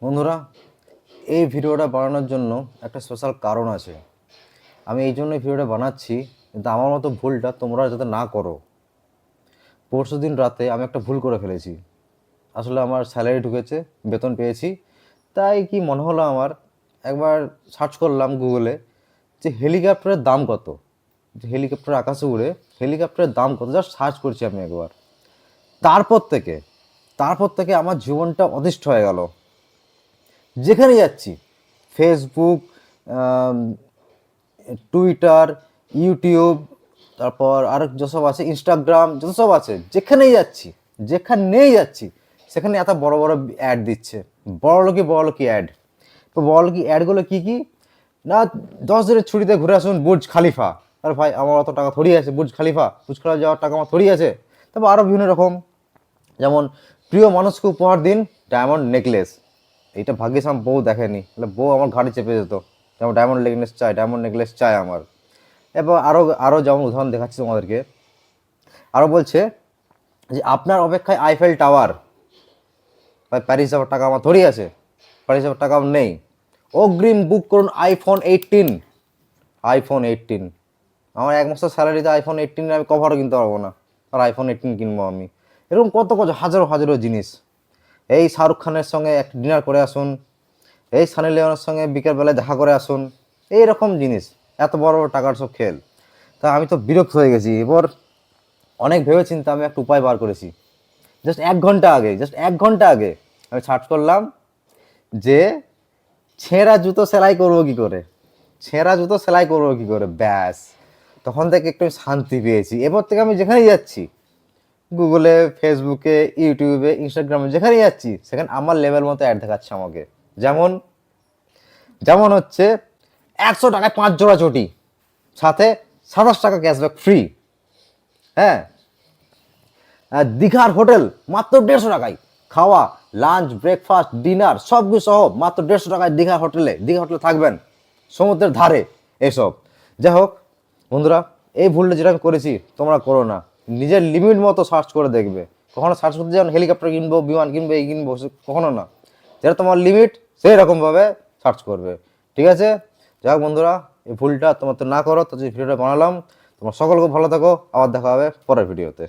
বন্ধুরা, এই ভিডিওটা বানানোর জন্য একটা স্পেশাল কারণ আছে। আমি এই জন্যই ভিডিওটা বানাচ্ছি, কিন্তু আমার মতো ভুলটা তোমরা যাতে না করো। পরশুদিন রাতে আমি একটা ভুল করে ফেলেছি। আসলে আমার স্যালারি ঢুকেছে, বেতন পেয়েছি, তাই কি মনে হলো আমার, একবার সার্চ করলাম গুগলে যে হেলিকপ্টারের দাম কত, যে হেলিকপ্টার আকাশে উড়ে হেলিকপ্টারের দাম কত, জাস্ট সার্চ করছি আমি একবার। তারপর থেকে তারপর থেকে আমার জীবনটা অতিষ্ঠ হয়ে গেল। যেখানে যাচ্ছি, ফেসবুক, টুইটার, ইউটিউব, তারপর আর যেসব আছে ইনস্টাগ্রাম, যত সব আছে, যেখানেই যাচ্ছি সেখানে এত বড় বড় অ্যাড দিচ্ছে। বড় লোকি অ্যাড। তো বড় লোকি অ্যাডগুলো কী কী না, 10 দিনের ছুটিতে ঘুরে আসুন বুর্জ খালিফা। আর ভাই, আমার অত টাকা থোড়ি আছে বুর্জ খালিফা যাওয়ার টাকা আমার থোড়ি আছে। তারপর আরও বিভিন্ন রকম, যেমন প্রিয় মানুষকে উপহার দিন ডায়মন্ড নেকলেস। এইটা ভাগ্যিস আমার বউ দেখেনি, তাহলে বউ আমার ঘাড়ে চেপে যেত। যেমন ডায়মন্ড নেকলেস চাই আমার। এবার আরও আরও যেমন উদাহরণ দেখাচ্ছি তোমাদেরকে। আরও বলছে যে আপনার অপেক্ষায় আইফেল টাওয়ার। ভাই, প্যারিস যাওয়ার টাকা আমার থোড়ি আছে, প্যারিস যাওয়ার টাকা আমার নেই। অগ্রিম বুক করুন আইফোন 18। আমার এক মাসের স্যালারিতে আইফোন 18 আমি কভারও কিনতে পারবো না, আর আইফোন 18 কিনবো আমি। এরকম কত কত হাজারো হাজারো জিনিস। এই শাহরুখ খানের সঙ্গে একটা ডিনার করে আসুন, এই সানি লিওনের সঙ্গে বিকেলবেলায় দেখা করে আসুন, এইরকম জিনিস। এত বড় বড় টাকার সব খেল। তা আমি তো বিরক্ত হয়ে গেছি। এবার অনেক ভেবে চিন্তে আমি একটা উপায় বার করেছি। জাস্ট 1 ঘন্টা আগে আমি সার্চ করলাম যে ছেঁড়া জুতো সেলাই করবো কি করে ব্যাস। তখন থেকে একটু শান্তি পেয়েছি। এরপর থেকে আমি যেখানেই যাচ্ছি, গুগলে, ফেসবুকে, ইউটিউবে, ইনস্টাগ্রামে, যেখানেই যাচ্ছি সেখানে আমার লেভেল মতো অ্যাড দেখাচ্ছে আমাকে। যেমন যেমন হচ্ছে 100 টাকায় 5 জোড়া চটি, সাথে 27 টাকা ক্যাশব্যাক ফ্রি। হ্যাঁ, আর দীঘার হোটেল মাত্র 150 টাকায়, খাওয়া, লাঞ্চ, ব্রেকফাস্ট, ডিনার সব কিছু সহ মাত্র 150 টাকায় দীঘা হোটেলে থাকবেন, সমুদ্রের ধারে, এসব। যাই হোক বন্ধুরা, এই ভুলটা যেটা আমি করেছি তোমরা করো না। নিজের লিমিট মতো সার্চ করে দেখবে। কখনো সার্চ করতে যান হেলিকপ্টার কিনবো, বিমান কিনবো, এই কিনবো, কখনো না। যেটা তোমার লিমিট সেই রকমভাবে সার্চ করবে, ঠিক আছে? যাই হোক বন্ধুরা, এই ভুলটা তোমার তো না করো, তো যে ভিডিওটা বানালাম। তোমার সকলকে ভালো থাকো, আবার দেখা হবে পরের ভিডিওতে।